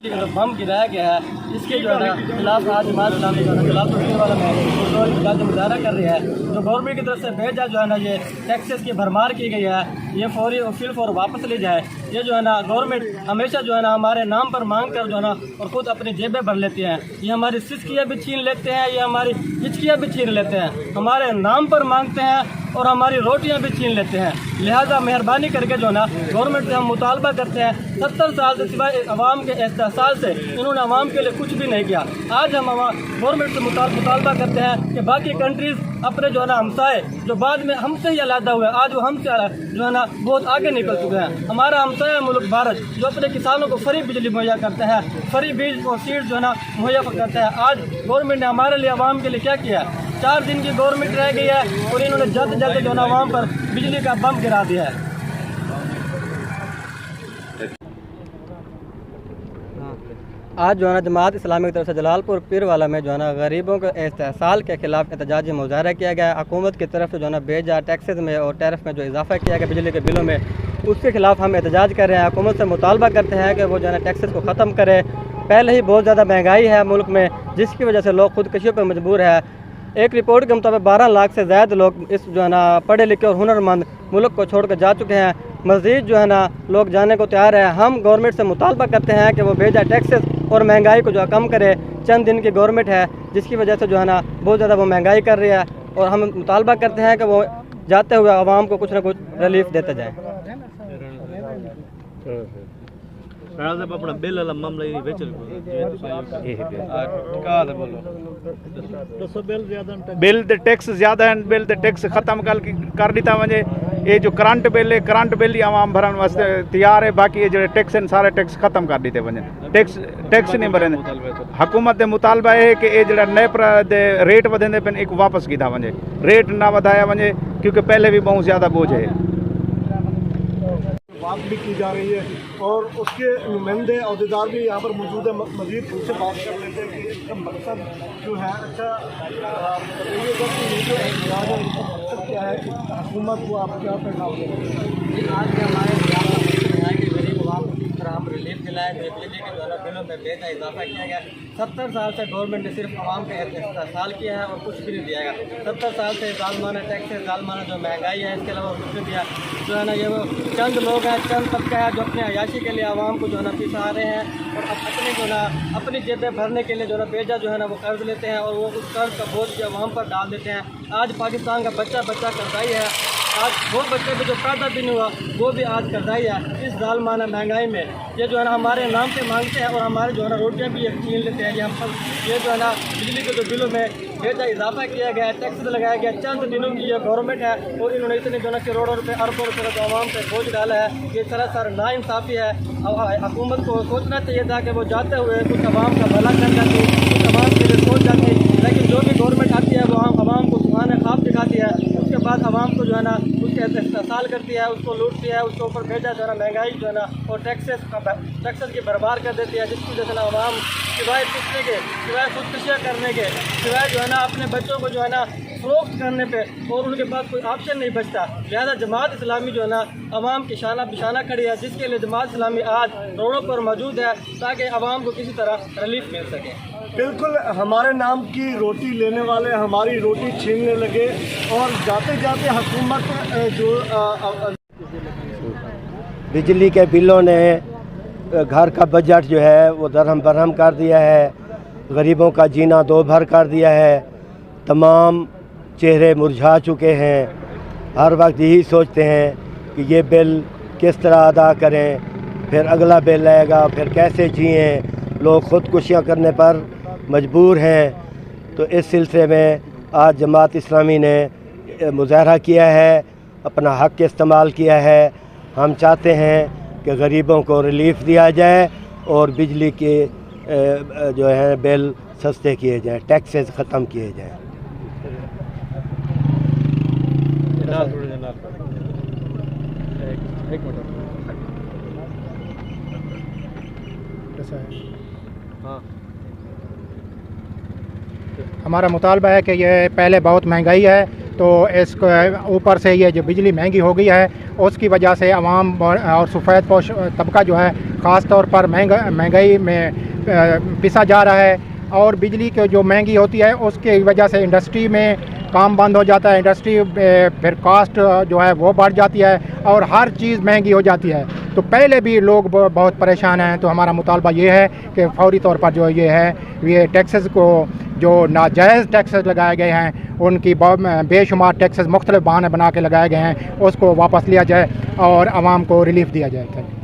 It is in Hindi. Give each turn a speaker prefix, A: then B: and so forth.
A: बम गिराया गया है, इसके जो है ना खिलाफ आज जमात इस्लामी जो है जलालपुर वाला में मुजाहरा कर रही है। जो गवर्नमेंट की तरफ से भेजा जो है ना ये टैक्सेस की भरमार की गई है, ये फौरी और फिल फौर वापस ले जाए। ये जो है ना गवर्नमेंट हमेशा जो है ना हमारे नाम पर मांग कर जो है ना और खुद अपनी जेबें भर लेती हैं। ये हमारी सिस्कियाँ भी छीन लेते हैं, ये हमारी हिचकियाँ भी छीन लेते हैं, हमारे नाम पर मांगते हैं और हमारी रोटियां भी छीन लेते हैं। लिहाजा मेहरबानी करके जो ना गवर्नमेंट से हम मुतालबा करते हैं, 70 साल से सिवाय अवाम के एहसास से इन्होंने अवाम के लिए कुछ भी नहीं किया। आज हम गवर्नमेंट से मुतालबा करते हैं कि बाकी कंट्रीज़ अपने जो है ना हमसाए जो बाद में हमसे ही अलहदा हुए, आज वो हमसे जो है ना बहुत आगे निकल चुके हैं। हमारा हमसाया मुल्क भारत जो अपने किसानों को फ्री बिजली मुहैया करता है, फ्री बीज और सीड जो है ना मुहैया करता है। आज गवर्नमेंट ने हमारे लिए अवाम के लिए क्या किया? 4 दिन की गवर्नमेंट रह गई है और इन्होंने जल्द जल्द जो ना अवाम पर बिजली का बम गिरा दिया है। आज जो है ना जमात इस्लामी की तरफ से जलालपुर पीरवाला में जो है ना गरीबों के इस्तेहसाल के खिलाफ एहतजाजी मुजाहरा किया गया। हुकूमत की तरफ से जो है ना बेजा टैक्सेस में और टैरिफ में जो इजाफा किया गया बिजली के बिलों में, उसके खिलाफ हम एहतजाज कर रहे हैं। हुकूमत से मुतालबा करते हैं कि वो जो है ना टैक्सेस को ख़त्म करे। पहले ही बहुत ज़्यादा महंगाई है मुल्क में, जिसकी वजह से लोग खुदकशियों पर मजबूर है। एक रिपोर्ट के मुताबिक 12 लाख से ज़्यादा लोग इस जो है ना पढ़े लिखे और हुनरमंद मुल्क को छोड़ कर जा चुके हैं। मज़ीद जो है ना लोग जाने को तैयार हैं। हम गवर्नमेंट से मुतालबा करते हैं कि वो बेजा टैक्सेस और महंगाई को जो कम करे। चंद दिन की गवर्नमेंट है जिसकी वजह से जो है ना बहुत ज़्यादा वो महंगाई कर रही है, और हम मुतालबा करते हैं कि वो जाते हुए आवाम को कुछ ना कुछ रिलीफ देते जाएँ।
B: अपना बिल वाला मामला ही बिल ते टैक्स ज़्यादा आहिनि, बिल ते टैक्स ख़त्म कर ॾिता वञे। ये जो करंट बिल है, करंट बिल ही आवाम भरण वास्ते तैयार है। बाकी ये जो टैक्स हैं सारे टैक्स ख़त्म कर ॾिते वञे। टैक्स नहीं भरे। हुकूमत के मुतालबा है कि ये जो नए रेट वधंदे पिन एक वापस कीधा वञे, रेट ना वधाया वञे, क्योंकि पहले भी बहुत ज़्यादा बोझ है।
C: बात भी की जा रही है और उसके नुमाइंदे अहदेदार भी यहाँ पर मौजूद है। मज़ीद उनसे बात कर लेते हैं कि इसका मकसद जो है, अच्छा बताइएगा कि ये जो एहतजाज है इसका मकसद क्या है, हुकूमत को आप क्या पैगाम दे रहे हैं?
A: आज के हमारे गरीब आवाम को किस तरह हम रिलीफ दिलाए गए, बिजली के द्वारा बिलों में बेजा इजाफा किया गया। 70 साल से गवर्नमेंट ने सिर्फ आवाम का इस्तेहसाल किया है और कुछ भी नहीं दिया गया। 70 साल से जालमाना टैक्स है, जालमाना जो महंगाई है, इसके अलावा कुछ नहीं दिया। जो है ना ये वो चंद लोग हैं, चंद तबका है जो अपने अयाशी के लिए आवाम को जो है ना पिसा रहे हैं और अपने जो ना अपनी जेबें भरने के लिए जो है ना बेजा जो है ना वो कर्ज लेते हैं और वो उस कर्ज का बोझ भी आवाम पर डाल देते हैं। आज पाकिस्तान का बच्चा कर्जाई है। आज वो बच्चे भी जो पैदा भी नहीं हुआ वो भी आज कर्जाई है। इस जालमाना महंगाई में ये जो है ना हमारे नाम पे मांगते हैं और हमारे जो है ना रोटियाँ भी छीन लेते हैं। ये हम सब ये जो है ना बिजली के जो बिलों में बेजा इजाफा किया गया है, टैक्स लगाया गया। चंद दिनों की ये गवर्नमेंट है और इन्होंने इतने जो है ना करोड़ों रुपये अरबों रुपये का आवाम पे बोझ डाला है। ये सरासर नाइंसाफ़ी है। हुकूमत को सोचना चाहिए था कि वो जाते हुए कुछ आवाम का भला कर जाती, कुछ आवाम के लिए सोच जाती, लेकिन जो भी गवर्नमेंट आती है वो आवाम को सुहाने ख्वाब दिखाती है। उसके बाद आवाम को जो है ना उसके इस्तेहसाल करती है, उसको लूटती है, उसके ऊपर भेजा जो है ना महंगाई जो है ना और टैक्सेस की बर्बाद कर देती है, जिसकी वजह से ना आवाम सिवाय पिसने के, सिवाय खुदकुशियाँ करने के, सिवाय जो है ना अपने बच्चों को जो है ना फ़रोख्त करने पे और उनके पास कोई ऑप्शन नहीं बचता। लिहाजा जमात इस्लामी जो है ना आवाम की शाना बिशाना खड़ी है, जिसके लिए जमात इस्लामी आज रोडों पर मौजूद है ताकि आवाम को किसी तरह रिलीफ मिल सके।
C: बिल्कुल, हमारे नाम की रोटी लेने वाले हमारी रोटी छीनने लगे और जाते जाते हुकूमत जो
D: बिजली के बिलों ने घर का बजट जो है वो दरहम बरहम कर दिया है, गरीबों का जीना दो भर कर दिया है। तमाम चेहरे मुरझा चुके हैं। हर वक्त यही सोचते हैं कि ये बिल किस तरह अदा करें, फिर अगला बिल आएगा, फिर कैसे जिएं। लोग ख़ुदकुशियाँ करने पर मजबूर हैं। तो इस सिलसिले में आज जमात इस्लामी ने मुजाहरा किया है, अपना हक़ इस्तेमाल किया है। हम चाहते हैं कि गरीबों को रिलीफ़ दिया जाए और बिजली के जो है बिल सस्ते किए जाएँ, टैक्सेस ख़त्म किए जाएँ।
E: हमारा मुतालबा है कि ये पहले बहुत महंगाई है, तो इसको ऊपर से ये जो बिजली महंगी हो गई है उसकी वजह से आवाम और सफ़ेद पोश तबका जो है ख़ास तौर पर महंगाई में पिसा जा रहा है। और बिजली की जो महंगी होती है उसकी वजह से इंडस्ट्री में काम बंद हो जाता है, इंडस्ट्री फिर कास्ट जो है वो बढ़ जाती है और हर चीज़ महंगी हो जाती है। तो पहले भी लोग बहुत परेशान हैं। तो हमारा मुतालबा ये है कि फौरी तौर पर जो ये टैक्सेस को जो नाजायज़ टैक्सेस लगाए गए हैं, उनकी बेशुमार टैक्सेस मुख्तलिफ बहाने बना के लगाए गए हैं, उसको वापस लिया जाए और आवाम को रिलीफ दिया जाए।